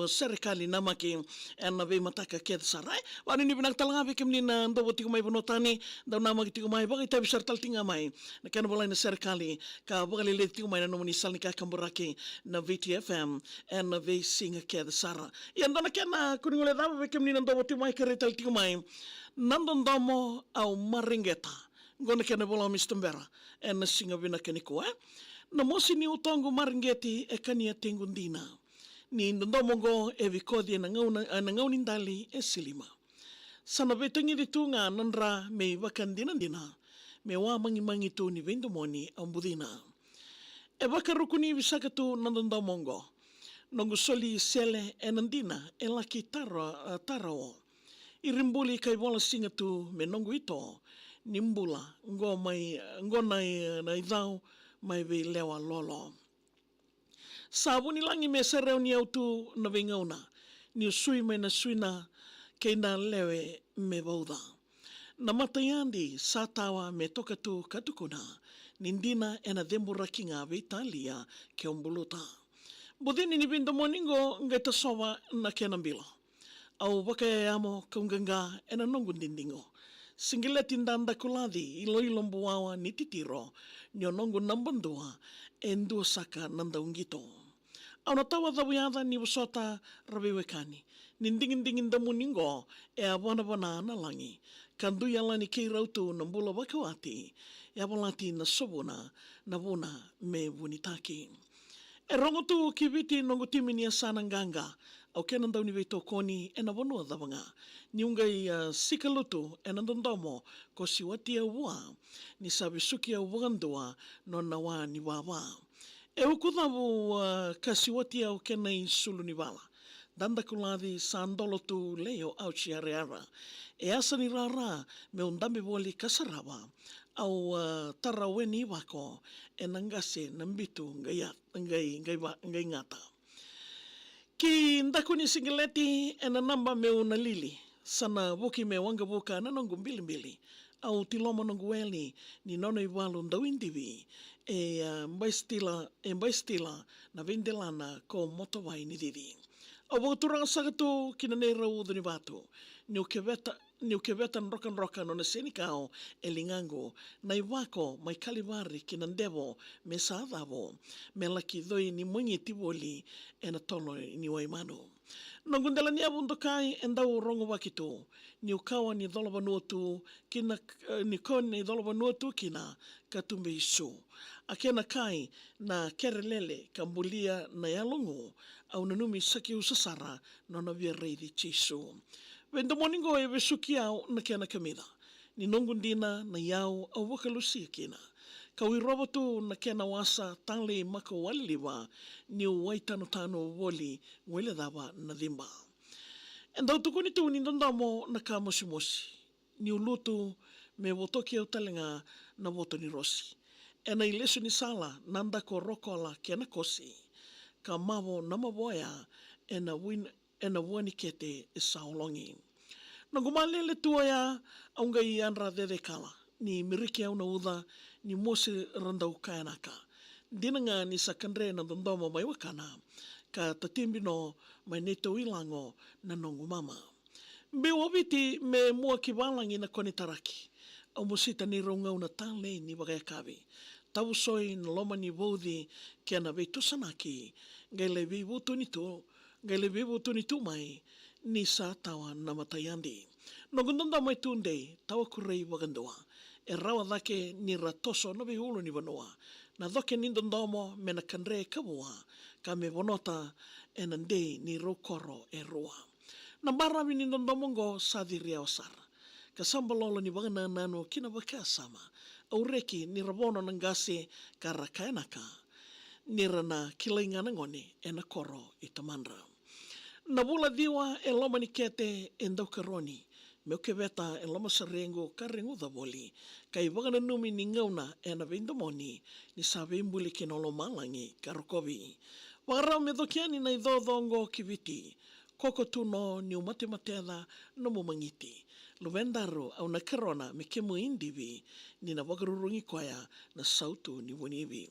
serikali namaki na ve mataka ket sarai wani ni binak talanga bikim ni na ndo boti kumai bonotani daw namaki ti kumai bagi tabi sartal tinga mai na kana bolai na serikali ka bagali le ti kumai na nomoni salni ka kamburaki na VTFM na ve singa ket sara yan dona kena kuningole daba bikim ni na ndo boti kumai keretal ti kumai nandon domo au maringeta gona kena bola mistembera na singa vina keniko na mosi ni utongo maringeti kania tengundina ni ndomongo e vikodi na ngauni ndali silima sana betongi ditunga nandra me vakandina dina me wa mangi tu ni vendomoni ambudina e vakarukuni visaka tu ndomongo nongo soli sele enandina e laki tarao irimbuli kai bola singa tu me nongo ito nimbula ngo na idau mai ve lewa lolo sabuni langi me sereu ni autu na vengauna ni sui mai na suina ke na lewe me vauda na matayandi satawa me toka tu katukuna nindina ena dembura kinga ve Italia ke ombuluta budini ni bindo moningo ngeta sowa na kenambila au bakayamo kunganga ena nongu dindingo singileti ndanda kuladi ilo mbuawa ni titiro nyonongo nambandua endu saka nanda ungito au natawa dhabuyada ni busota rabewekani nindingin da muningo e abona na langi kandu yala ni kei rautu nambula bakawati e abalati na sobuna na buna me bunitaki e rongo tu kiviti nongo timini asana nganga au kenan dauni veito koni e na bonua dhabanga ni ungai sikalutu e nandondomo ko siwati ua ni sabisuki uandua no nawa ni wawa e ukudhavu kasiwati au kenai sulu ni wala danda kuladi sandolo tu leo au chiareara e asa ni rara me undambe boli kasarawa au taraweni wako e nangase nambitu ngai ngata ki ndakuni singileti e na namba me unalili sana buki me wanga buka na nongu mbili au tiloma nongu weli ni nono iwalu ndawindivi e mbaistila na vindelana ko motowai ni didi au waturanga sagatu kina neira uduni batu ni ukeveta nroka no na senikao e lingango na iwako mai kalivari kina ndevo me saadavo me laki doi ni mwenye tiboli e na tolo ni waimano nongundela ni abundokai endau rongo wakitu ni ukawa ni doloba nuotu kina ni kon ni doloba nuotu kina katumbe isu akena kai na kerelele kambulia na yalungu au nanumi saki usasara no na via reidi chisu vendo moningo e vesukiao na kena kamida ni nongundina na yau au wakalusia kina kawi robotu na kena wasa tale maka waliliwa ni waitano tano woli wele daba na dhimba endau tukuni tu ni ndondamo na ka mosi ni ulutu me wotoki au talenga na woto ni rosi ena ilesu ni sala nanda ko rokola kena kosi ka mawo na maboya ena wani kete saolongi nangumalele tuaya aungai anra dede kala ni miriki au na uda ni mose randa ukayanaka dinanga ni sakandre na dondomo mai wakana ka tatimbino mai neto ilango na nongu mama me wabiti me mua kibalangi na konitaraki au musita ni rongau na tale ni bagayakabi tau soi na loma ni vodi kia na vei tusanaki ngai le vivu tunitu mai ni sa tawa na matayandi nogundanda mai tunde tawa kurei wagandoa e rawa dhake ni ratoso no ulu ni vanoa na dhoke ni ndondomo me na kandre kabua ka me vonota e nande ni rokoro e roa na barawi ni ndondomo ngo sadhiria osara ka sambalolo ni wagana nano kina wakasama au reki ni rabono nangase ka rakaenaka ni rana kilaingana ngone e na koro itamandra na bula diwa e loma ni kete e ndaukaroni me uke veta e loma sarengo ka rengu dhaboli ka i wagana numi ni ngauna e na vindomoni ni sa vimbuli kinolo malangi ka rokovi wagarau me dhokiani na i dhodhongo kiviti koko tuno ni umatemateada no mumangiti luvendaru au na karona me kemu indivi ni na wagarurungi kwaya na sautu ni wunivi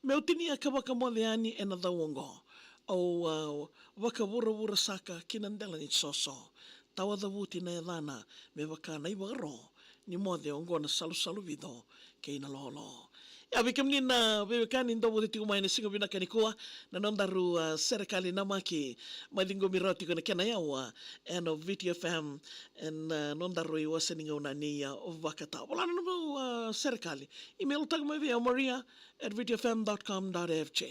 me utini akabaka modeani e na dhawongo au wakawura saka kinandela ni soso. Tawa da wuti na elana me waka na iwaro ni mode ongo na salu vido ke ina lolo. Ya wikam ni na wewekani ndo wuti tiku mai na singo bina kanikoa na nondaru serikali namaki malingo miroti kona kena yawa and of VTFM and nondaru iwa seninga una ni wakata. Wala na namu serikali. Email tag mai via maria@vtfm.com.fj.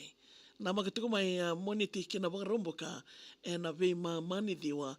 Na magatuko mai moniti kina waka romboka and a vima mani diwa